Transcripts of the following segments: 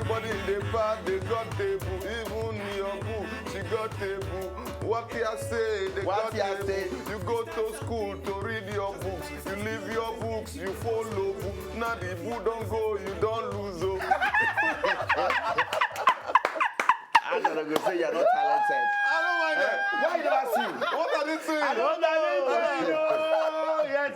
Everybody in the park, they got table. Even your boo, she got table. What you say, they got table. You go to school to read your books. You leave your books, you follow book. Now the boo don't go, you don't lose. I'm not going to say you're not talented. I don't mind that. Why you never see? What are they saying? I don't know. Yes.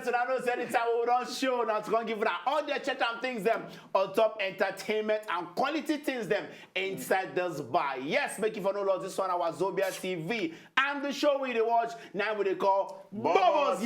So I know anytime we don't show now to go give that all the chat and things them on top entertainment and quality things them inside this bar. Yes, make you for no loss this one our Wazobia TV and the show we watch now we call BOBOS.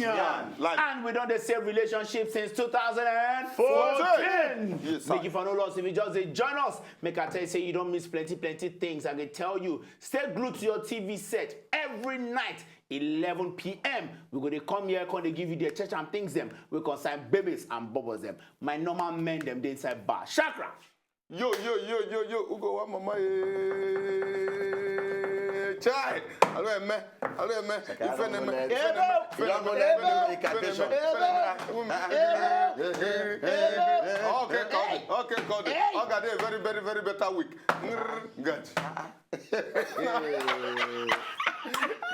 And we don't the same relationship since 2014. Yes, make you for no loss if you just join us. Make I tell you say you don't miss plenty things. I can tell you stay glued to your TV set every night. 11 p.m. We're going to come here, going to give you the church and things them. We consign babies and bubbles them. My normal men them they inside bar. Chakra. Yo. Ugo, what mama? Child. Hello, man. Okay, got it. I got a very better week. Gotcha.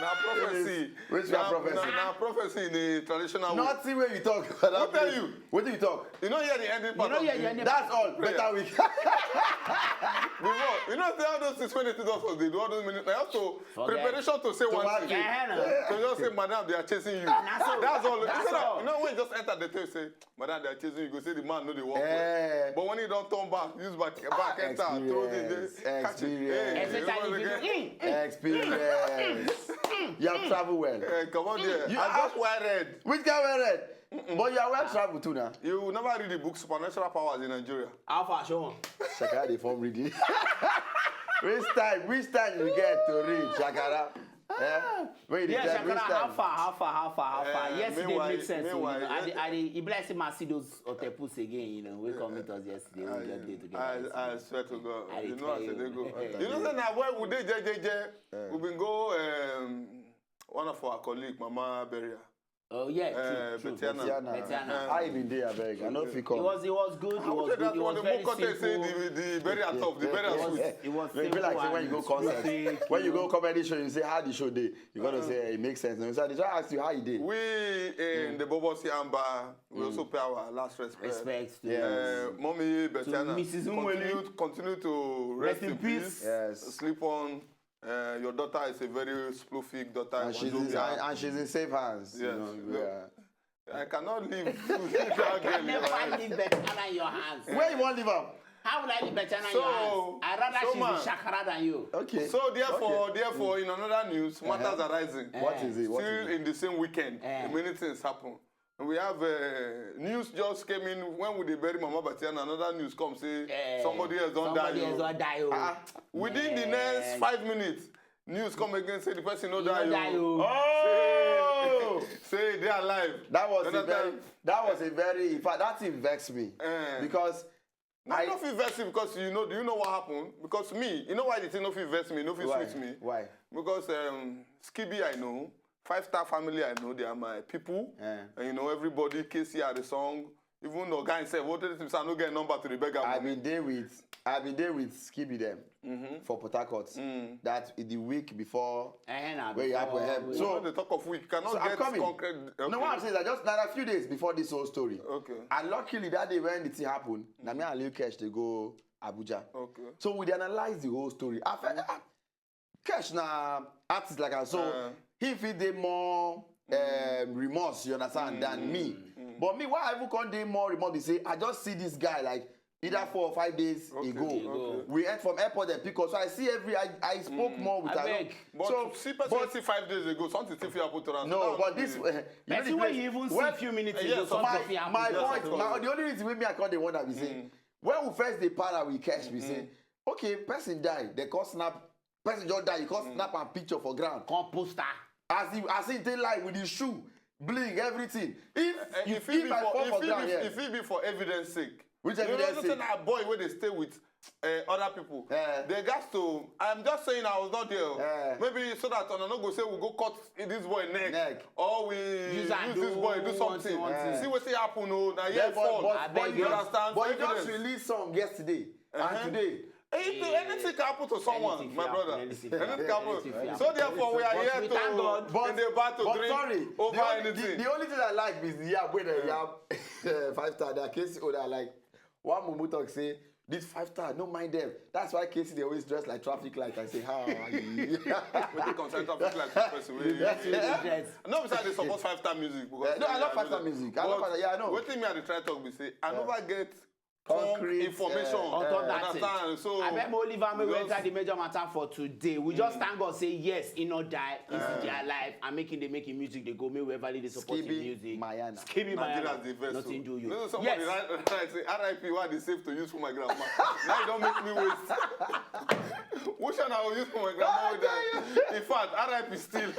Now prophecy. Which prophecy? Now prophecy in the traditional way. Not see where you talk. I'll tell you. What do you talk? You know here the ending part. That's all. Better week. You know all those 6 minutes also they do all those minutes. Also preparation to say one thing. So just say, Madam, they are chasing you. That's all. You know when you just enter the table, say, Madam, they are chasing you. You go say the man know the work. But when you don't turn back, use back enter, throw the catch it. Experience. You have traveled well. Come on there. I just wear red. Which guy wear red? But you are well traveled too now. You will never read the book Supernatural Powers in Nigeria. Alpha, show one. Shakara, the form reading. Which time you get to read, Shakara? Wait, Shakara, how far? Yes, it makes sense. Meanwhile, you bless him and see those Otepus again, you know. We come with us yesterday. We just did together. I swear to God. You know, I said they go. You know, now where would they, we've been go, one of our colleagues, Mama Beria. Oh yeah, true. Betiana. I even there, I beg. I know if you come. It was good. It was very simple. The Beria top, the Beria sweet. It was simple. Maybe like say when you go concert, when you go comedy show, you say how the show day. You gotta say it makes sense. So they try to ask you how you did. We in the BOBOS Bar, we also pay our last respect. Mommy Betiana, continue to rest in peace. Yes. Sleep on. Your daughter is a very prolific daughter. And she's in safe hands. Yes. You know, I cannot leave. I can never leave Betiana in your hands. Where you want to leave her? How will I leave Betiana in your hands? I'd rather she's in Shakara than you. Okay. So therefore, in another news, matters are rising. What is it? Still in the same weekend, many things happen. And we have news just came in when we bury Mama Batiana. Another news comes say somebody else don't die. Within the next 5 minutes, news come again say the person no die. Say they are alive. That was a very. In fact, that thing vexed me because. I don't feel vexed because do you know what happened? Because me, you know why the thing no feel vex me, no feel sweet me. Why? Because Skibby I know. 5-star family, I know they are my people. And you know, everybody, KC had the song. Even the guy said, what did he say? I don't get a number to the beggar. I've been there with Skibby them for Port Harcourt. That the week before where you happen. So the talk of week cannot get concrete. Okay. No, what I'm saying is that just a few days before this whole story. Okay. And luckily that day when the thing happened, now me and Lil Kesh they go Abuja. Okay. So we analyze the whole story. Kesh na artist like us, so he feel they more remorse, you understand, than me. But me, why I even can't do more remorse? They say I just see this guy like either 4 or 5 days ago. We went from airport and pick up. So I see I spoke more with her. But so see 5 days ago, something if you have put around. No, but this that's when you even see a few minutes ago. My point. Now the only reason with me I can't the one that we say when we first the para we catch, we say, okay, person die, they call snap. Person just die, you call snap and picture for ground. Composter. As he take life with his shoe, bling, everything. If it be for evidence sake. Which evidence sake? A boy where they stay with other people. They got to. I'm just saying I was not there. Maybe so that on no go say we go cut this boy neck. Or we use this boy do something. See what say happen. Now fall. But you just released song yesterday. And today. Anything can happen to someone, my brother. Anything can happen. So therefore, we are here to in the battle drink over anything. The only thing I like is when they have 5-star. There are cases that I like. One Mumu talk say, this 5-star, don't mind them. That's why Casey they always dress like traffic light. I say, how are you? We take concern traffic light person. No, besides they support 5-star music. No, I love 5-star music. I love 5-star. Yeah, I know. What thing me at the try talk we say, I never get concrete information on top that so I bet Oliver may enter the major matter for today. We just thank God say yes, he not die, he's their life, and making music they go me wherever they support the music. Mayana. Skibby Mayana. Nothing do you. No, somebody right say RIP why they save to use for my grandma. Now you don't make me waste. Which one I will use for my grandma? In fact, RIP still.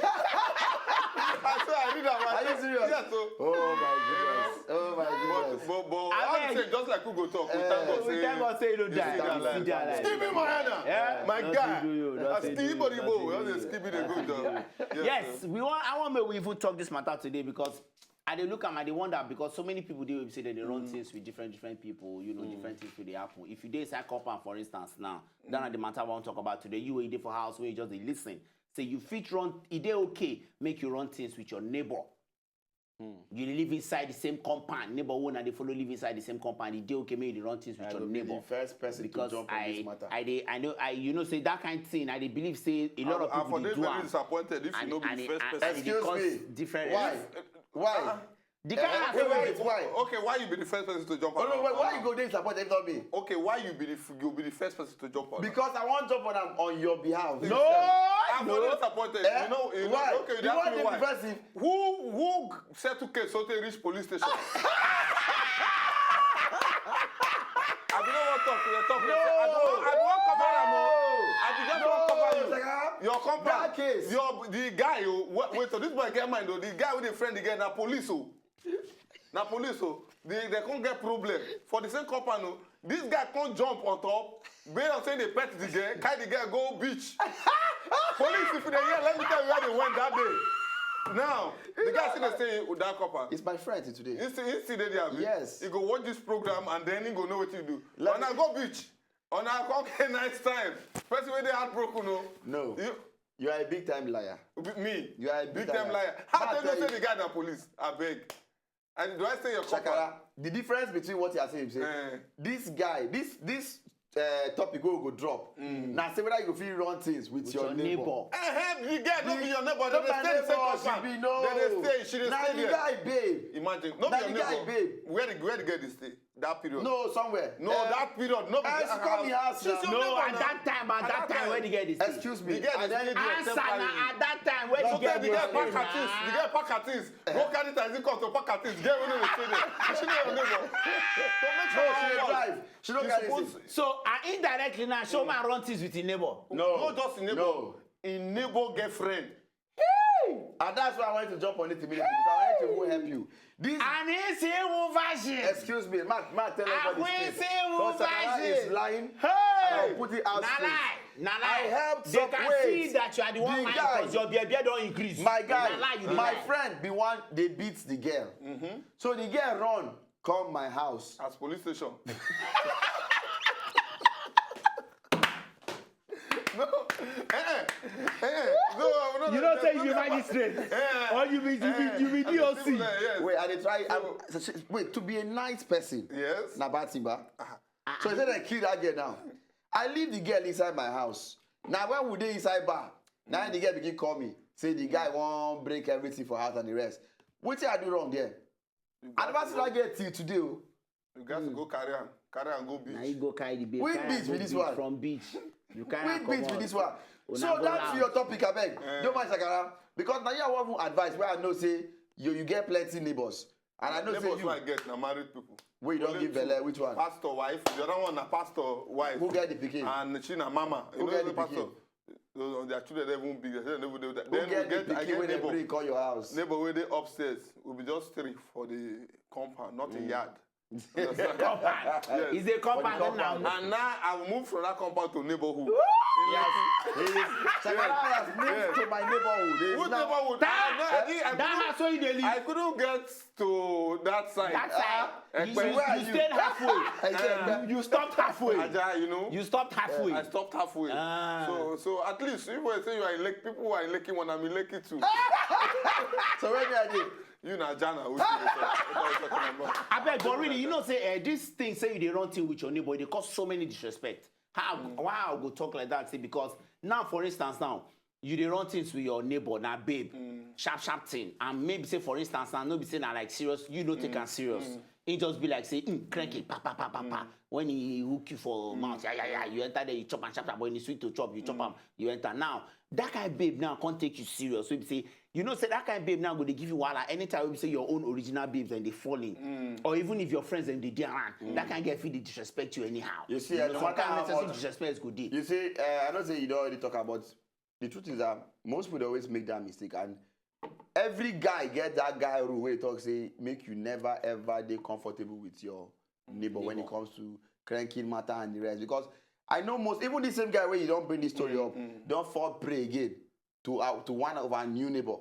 I swear I read that. Are you serious? Yeah, so. Oh my goodness. Oh my goodness. But I say just like who go talk, we thank God say you don't die. Skibby Mayana. My guy. Skibby Bodibo. Skibby the good dog. Yes, I want me even talk this matter today because I dey look at my, they wonder because so many people do say that they run things with different people, you know, different things with the happen. If you dey inside compound, for instance, now, that's the matter I want to talk about today. You dey for house where you just dey listen. Say you fit run, it dey okay, make you run things with your neighbor. You live inside the same compound. Neighbor one and they follow live inside the same compound. It dey okay, make you run things with your neighbor. The first person because to jump on this matter. I know, you know, say that kind of thing. I dey believe say a lot of people dey do very disappointed if you know be the first person. Excuse me. Different. Why? The kind of why? Okay, why you be the first person to jump on? No, why you go there support every me? Okay, why you be the first person to jump on? Because I want to jump on your behalf. No, I'm not disappointed. You know why? Okay, you want why. Impressive. Who settle case so they reach police station? I don't know what talk. I don't cover them. I just want cover you. Your compound. That case. The guy. Wait, so this boy get mind though. The guy with the friend again. Na police. Na police. They can't get problem for the same compound. This guy can't jump on top. Based on saying they pet the girl, carry the girl go beach. Police, if they hear, let me tell you where they went that day. Now, the guy still stay with that couple. It's my friend today. He still there. Yes. He go watch this program and then he go know what to do. On a go beach. On a okay night time. First when they heartbroken, no. You are a big time liar. Me? You are a big time liar. How do you say the guy in the police? I beg. And do I say your couple? The difference between what you are saying, this guy, this topic go drop. Now say whether you feel run things with your neighbor. The guy don't be your neighbor. They stay the same compound. She stay there. The guy, babe. Imagine, not be your neighbor. Babe. Where the girl dey stay? That period. No, somewhere. No, that period. No, she come in house. No, at that time where the girl dey stay. Excuse me. Answer na at that time where the girl dey stay. The girl pack her things. Go carry taxi come to pack her things. Girl wey no dey stay there. She know your neighbor. She drive. She don't carry things. So indirectly now, show man run things with his neighbor. No, not just in neighbor. No. In neighbor girlfriend. And that's why I wanted to jump on it immediately because I wanted to help you. And he say version. Excuse me, Matt tell everybody this. Because Sakara is lying. Hey! And I'll put it out straight. I helped they can see that you are the one man because your beer don't increase. My guy, my friend, be one, they beat the girl. So the girl run, come my house. As police station. No, you don't say you be magistrate. Or you be DOC. Wait, I dey try. Wait, to be a nice person. Yes. Na bad thing, ba. So instead I kill that girl now. I leave the girl inside my house. Now when we dey inside bar, now the girl begin call me. Say the guy won't break everything for house and the rest. What I do wrong there? I never see that girl till today. You got to go carry and go beach. Now you go carry the baby. Which beach with this one? From beach. You can't Which beach with this one? So that's your topic, I beg. Don't mind Sakara. Because now you have one advice where I know say you get plenty neighbors. And I know neighbors say you I get now married people. Where you don't give Bella, which one? Pastor wife. The other one a pastor wife. Who get the pikin? And she na mama. Who get the pikin? Their children even big. Then we get the pikin when they bring call your house. Neighbor where they upstairs will be just 3 for the compound, not a yard. Compound. Yes. Is a compound now. And now I will move from that compound to neighborhood. Shakara has moved to my neighborhood. What neighborhood? That house where you live. I couldn't get to that side. That side. You stayed halfway. You stopped halfway. Aja, you know. You stopped halfway. I stopped halfway. So at least if I say you are in Lekki, people who are in Lekki when I'm in Lekki too. So where I did? You know, Jana. I beg, but really, you know, say this thing say you dey run thing with your neighbor, they cause so many disrespect. Why I go talk like that? See, because now, for instance, now you dey run things with your neighbor, now babe, sharp thing, and maybe say for instance, now no be say na like serious, you don't take am serious. It just be like say, cranky, pa. When he hook you for mouth, you enter there, you chop and sharp. When it's sweet to chop, you chop am, you enter. Now that kind of babe now can't take you serious. So you say, you know, say that kind of babe now go they give you wahala anytime we say your own original babes and they fall in, or even if your friends and they dey around, that can get feel they disrespect you anyhow. You see, no matter how necessary disrespect go dey. You see, I don't say you don't already talk about. The truth is that most people always make that mistake, and every guy get that guy rule where he talk say make you never ever dey comfortable with your neighbor when it comes to cranking matter and the rest. Because I know most, even the same guy where you don't bring this story up, don't fall prey again to one of our new neighbor.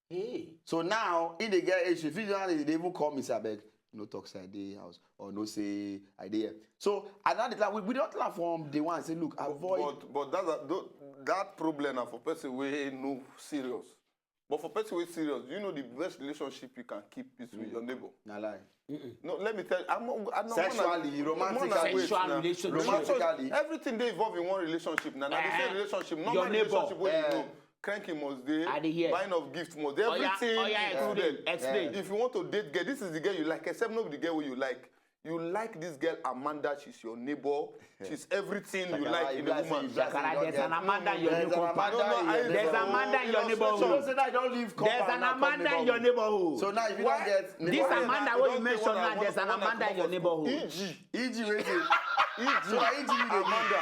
Hey. So now in the get issue, if you don't, they even call me say abeg, no talk say I dey house or no say I dey here. So another like we don't laugh from day one say look avoid. But that problem na for person wey no serious. But for person wey serious, you know the best relationship you can keep is with your neighbor. Na lie. No, let me tell you, I'm sexually, romantically, romantically. Everything they involve in one relationship. Now, the same relationship, not your my neighbor. relationship where you know, cranking must day, buying of gifts must day, everything included. Explain. If you want to date girl, this is the girl you like, except not the girl who you like. You like this girl Amanda, she's your neighbor, she's everything you like in a woman. Shakara, there's an Amanda in your new compound. There's Amanda in your neighborhood. There's an Amanda in your neighborhood. So now if you don't get this Amanda what you mentioned now, there's an Amanda in your neighborhood. E.G. rated. So E.G. Amanda.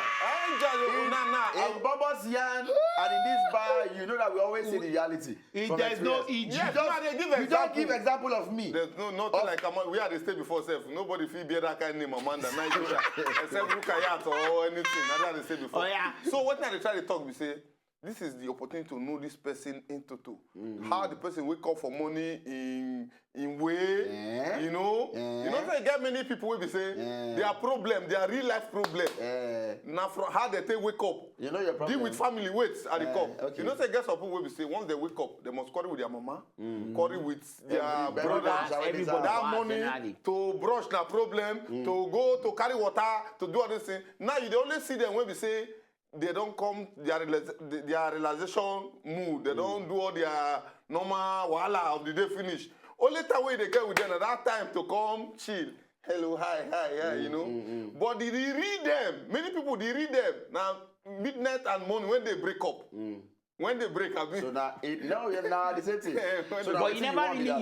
In BOBOS yarn and in this bar, you know that we always say the reality. There's no E.G. You don't give example of me. There's nothing like Amanda. We had to stay before self. Nobody feel bear that kind of name Amanda. Except Rukayat or anything. That's what they say before. So what now they try to talk, we say, this is the opportunity to know this person in total. How the person wake up for money in way, you know. You know, they get many people will be saying their problem, their real life problem. Now from how they take wake up. You know your problem. Deal with family weights at the cup. Okay. You know, they get some people will be saying once they wake up, they must quarrel with their mama, quarrel with their brothers, that money to brush their problem, to go to carry water, to do all this thing. Now you only see them when we say they don't come their realization mood. They don't do all their normal wahala of the day finish. Only time when they get with them at that time to come chill. Hello, hi, you know. But they read them. Many people they read them. Now midnight and morning when they break up. When they break up. So now the same thing. So but you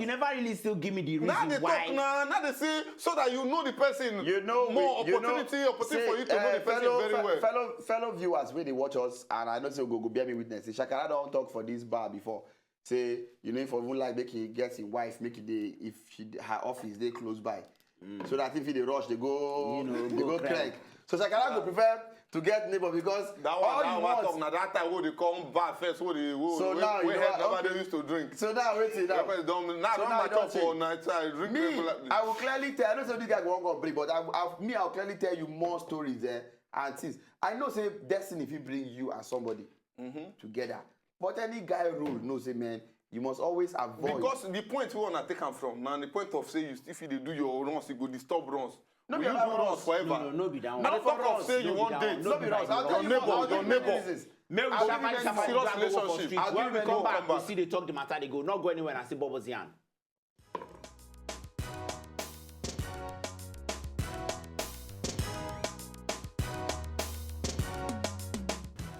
never really still give me the reason now they why. Talk, now they say so that you know the person. You know more opportunity for you to know the person very well. Fellow viewers, when they watch us, and I know say go bear me witness. Shakara don't talk for this bar before. Say you know if I would like make he gets his wife, make it if her office they close by, so that if they rush they go they go crank. So Shakara go prefer to get neighbor because that one now that time when they come back first when they so now you know they used to drink. So now wait till now. Now don't for night I drink regularly. I will clearly tell. I don't say this guy won't go break, but I'll clearly tell you more stories there and things. I know say destiny if he bring you and somebody together, but any guy rule knows say man. You must always avoid. Because the point we want to take them from now, the point of say if you do your runs, you go disturb runs. No, you do runs forever. No, be down. Now the talk of say you want date. No, be runs. Your neighbor. Maybe we serious relationship. When we come back, we see they talk the matter, they go, not go anywhere and see BOBOS yarn.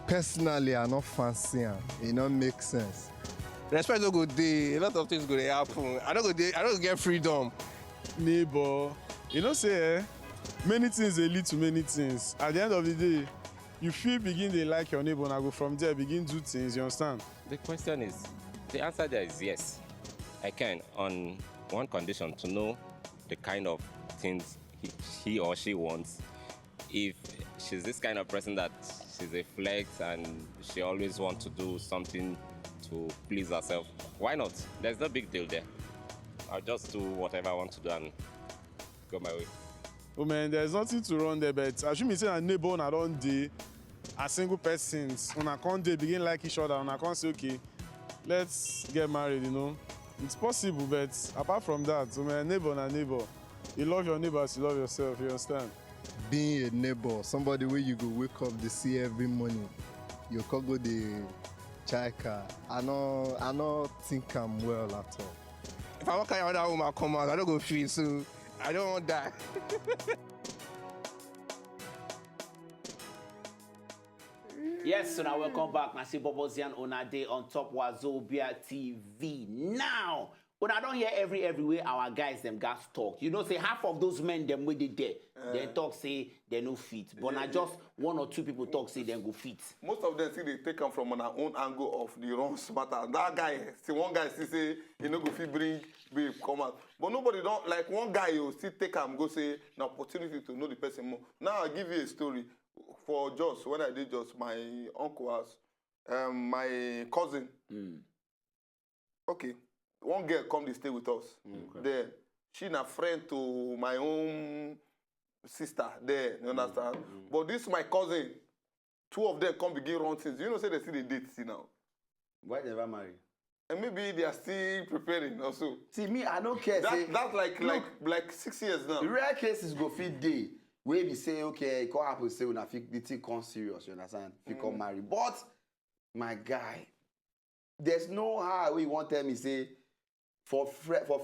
Personally, I not fancy am. It don't make sense. Respect no go dey, a lot of things go dey happen. I don't get freedom. Neighbor, you know say many things dey lead to many things. At the end of the day, you feel begin dey like your neighbor and I go from there begin do things, you understand? The question is, the answer there is yes. I can, on one condition, to know the kind of things he or she wants. If she's this kind of person that she's a flex and she always wants to do something to please herself. Why not? There's no big deal there. I'll just do whatever I want to do and go my way. Oh man, there's nothing to run there, but as you say a neighbor on a day, as single persons, on a can't begin like each other, on a can't say, okay, let's get married, you know. It's possible, but apart from that, oh man, neighbor and a neighbor. You love your neighbors, you love yourself, you understand? Being a neighbor, somebody where you go wake up to see every morning, you can go the chai car. I don't think I'm well at all. If I walk out that woman come out, I don't go feel, so I don't want that. Yes, so now welcome back. I see BOBOS on a day on top Wazobia TV. Now, when I don't hear everywhere our guys them guys talk. You know, say half of those men them with the day. They talk say they no fit. But not just one or two people talk say they go fit. Most of them see they take them from our own angle of the wrong matter. That guy, see one guy still say he no go fit bring babe come out. But nobody don't like one guy you still take him go say an opportunity to know the person more. Now I'll give you a story. For Jos, when I did Jos, my uncle has my cousin. Okay, one girl come to stay with us. There, she a friend to my own sister. There, you understand? But this my cousin. Two of them come begin run things. You know, say they see the date see now. Why they never marry? And maybe they are still preparing also. See me, I don't care. That's like 6 years now. The rare cases go fit day. Where we say, okay, it can't happen, say when I think the thing come serious, you understand? If you come marry. But, my guy, there's no how we want tell me, say, for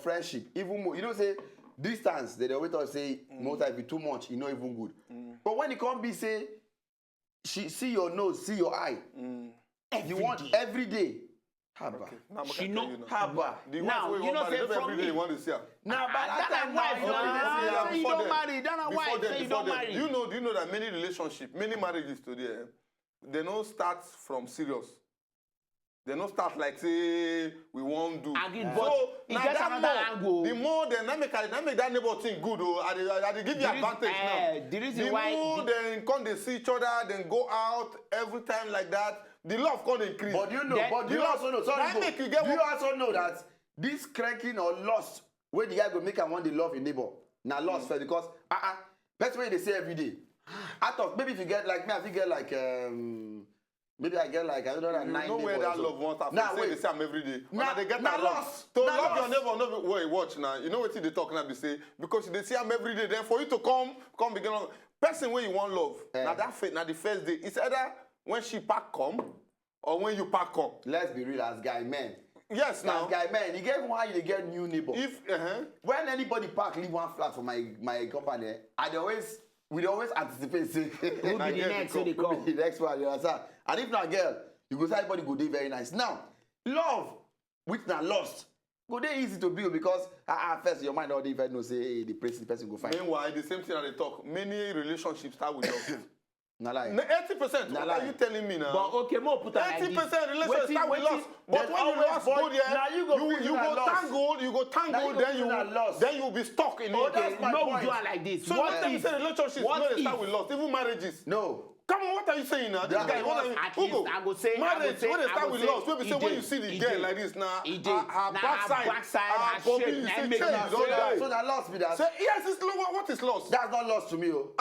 friendship, even more, you know, say, distance, they always say, most time be too much, you know, even good. But when it come be, say, she see your nose, see your eye, you want every day. Haba. Okay. Now, She know Haba. Now, you know, say from every day me. you want to see her. Now, by that time, wife, you don't marry. That's why you don't marry. Do you know that many relationships, many marriages today, they don't start from serious. They don't start like say we won't do. Again, So but now it gets that another angle. the more then I make that neighbor thing good. Oh, I give you advantage now. The reason the why more then come they see each other, then go out every time like that. The love can increase. But you know, do you also know, sorry, do you also know that this cranking or loss, where the guy go make him want to love your neighbor, now lost first because, best way they say every day. I thought maybe if you get like me, if you get like, maybe I get like, I don't know, like 9 know where that love wants after say the same every day. Now they get that loss. To love your neighbor, no, wait, watch now. You know what they talk now, they say, because they see him every day, then for you to come begin on. Person where you want love, now the first day, it's either when she pack come, or when you pack come. Let's be real as guy men. Yes, now. As guy men, you get why you get new neighbor. If when anybody pack leave one flat for my company, we always anticipate say who be the next when they come. The next one, you understand? And if not girl, you go say everybody go dey very nice. Now, love which na lost. Go dey easy to build because first your mind already even know say the person go find. Meanwhile, the same thing that they talk. Many relationships start with love. Not like 80%. What are you telling me now? But okay, more put 80% relationship start with loss. But when you lost go there, you go tangle, then you will be stuck in it. Okay, no, do it like this. So what if you say relationships start with loss, even marriages? No. Come on, what are you saying now? This guy, I go say marriage, when they start with loss, when you see the girl like this now, her backside, her body, you say change, don't die. So that loss be that. Yes, it's what is loss? That's not lost to me, oh.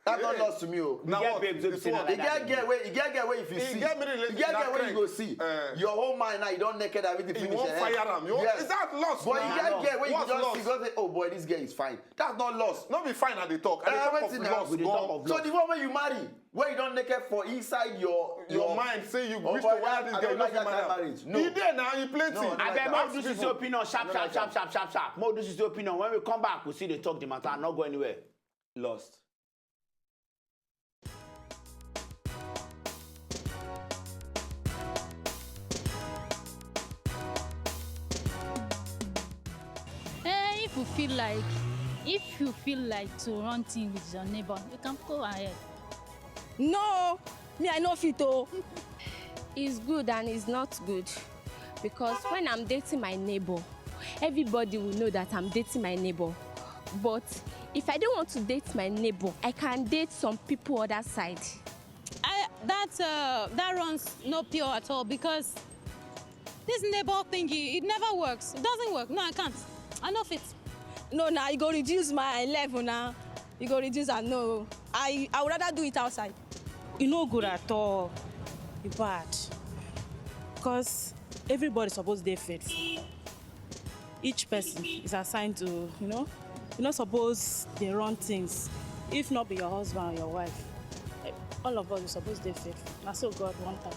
That's not lost to me, oh. Now what? You get where if you see. You get where you go see. Your whole mind now, you don't naked everything finish. You won't fire them. Is that lost? But you get where you just see, go say, oh boy, this girl is fine. That's not lost. Not be fine at the talk. At the talk of loss. So the one when you marry, where you don't naked for inside your mind, say you wish to marry this girl, you don't marry. No. He there now, he plenty. I bet more this is your opinion, sharp. More this is your opinion. When we come back, we see the talk the matter, not go anywhere. Lost. If you feel like to run things with your neighbor, you can go ahead. No, me I know fit o. It's good and it's not good because when I'm dating my neighbor, everybody will know that I'm dating my neighbor. But if I don't want to date my neighbor, I can date some people other side. that runs no pure at all because this neighbor thingy, it never works. It doesn't work. No, I can't. I know fit. No, now you go reduce my level now. You go reduce and no. I would rather do it outside. You no good at all. You bad. Because everybody's supposed to be faithful. Each person is assigned to, you're not supposed to run things. If not be your husband or your wife. All of us are supposed to be faithful. That's so God want that.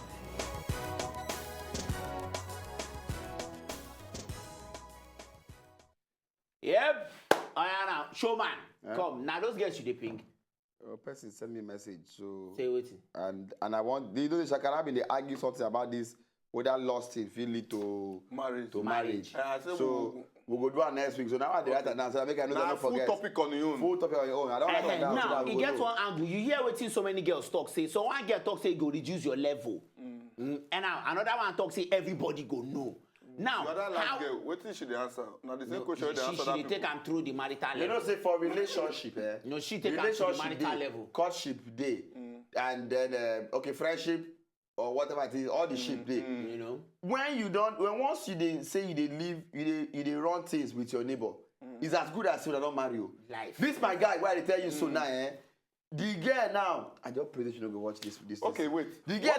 Yep. Now, showman, come. Now those girls you dey ping. A person send me a message, so say what? And I want the Shakara they argue something about this whether lost it feel lead to marriage. So we go do it next week. So now I write now, so I make I know that not forget. Full topic on your own. Full topic on your own. I don't want to now you get one angle. You hear what so many girls talk say. So one girl talk say go reduce your level. And now another one talk say everybody go know. Now, how? What should the answer? Now the same question they answer that. She take them through the marital level. You know, say for relationship, No, she take them through the marital level. Courtship day, and then friendship or whatever it is, all the ship day. You know, when once you say you live, you run things with your neighbor, it's as good as you don't marry you. Life. This my guy, why they tell you so now, The girl now, I just pray that you don't go watch this. Okay, wait. The girl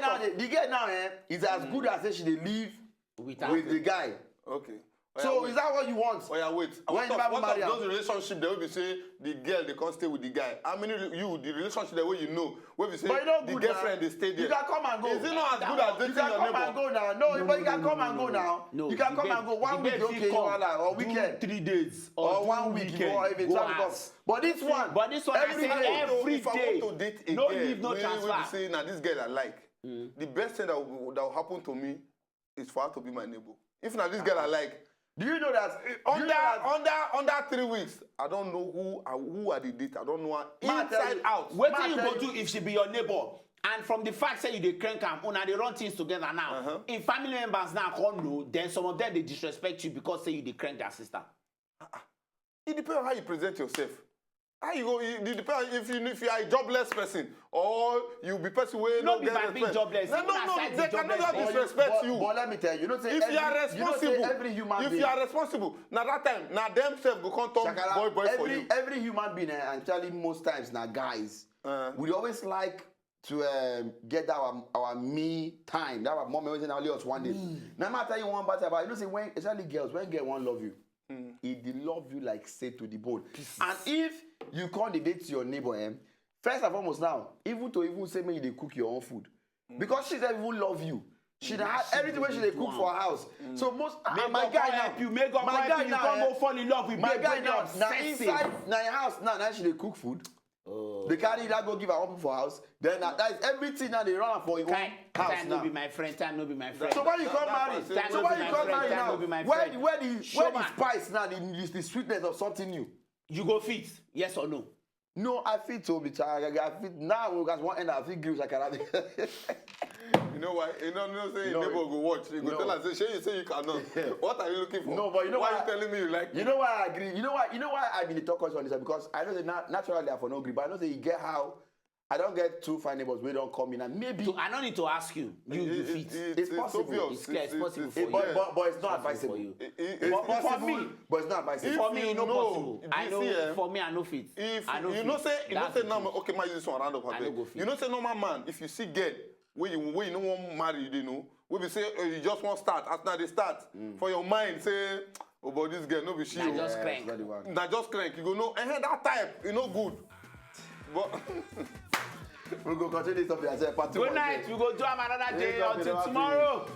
now, is as good as say she live with the guy. Okay. So is that what you want? Oh yeah, wait. What of those relationships they will be say the girl they can't stay with the guy? How many the relationship the way you know where we say the girlfriend they stay there? You can come and go. Is it not as good as dating your neighbor? You can come and go now. No, but you can come and go now. No, you can come and go 1 week, okay, or weekend, 3 days, or 1 week, or if it's time. But this one, every day. If I want to date a no girl, leave, no transfer. When say now this girl I like, the best thing that will happen to me is for her to be my neighbor. If not this girl I like. Do you know that under 3 weeks, I don't know who are the date. I don't know her inside out. What do you go do if she be your neighbor? And from the fact that you dey crank am, they run things together now. If family members now come know, then some of them they disrespect you because say you dey crank their sister. It depends on how you present yourself. How you go? It depends if you are a jobless person or you be person where no be by being jobless. No, they cannot disrespect you. But let me tell you, if you are responsible, if you are responsible, now that time, now themselves go come talk boy for you. Every human being, and actually most times now guys, we always like to get our me time. That our moment when only us 1 day. Now I tell you one bad about when especially girls when girl won't love you. They love you like say to the bone. And if you can't date your neighbor, first and foremost now, even say maybe they cook your own food. Because she doesn't even love you. She had everything where she they cook for her house. So most my guy now, you can't go fall in love with my guy now inside your house now she they cook food. They carry that go give her one for house. Then that is everything that they run for your own house. Time no be my friend. Time no be my friend. So why you can't marry? So why you can't marry now? Where the spice now? The sweetness of something new. You go fit? Yes or no? No, I fit to be tired. I fit now. We got one end. I fit give Shakara. You know why? You know say neighbor go watch. You go tell us say you cannot. What are you looking for? No, but you know why you telling me you like? You know why I agree. You know why I been talk on this because I know that naturally I for no agree, but I know that you get how. I don't get 2 fine neighbors we don't come in and maybe. So I don't need to ask you. You fit. It's possible. It's clear. It's possible for you. But it's not advisable. It's possible for me. But it's not advisable. For me, it's not possible. I know. For me, I know fit. If you know say normal. Okay, my use this one round up. You know say normal man. If you see girl where you no want marry, you know. We say you just want start. After they start, for your mind say, oh, but this girl no be she. Nah, just crank. Nah, just crank. You go no. That type, you know good. But we'll go continue this up here. Good night. We go do another day until tomorrow.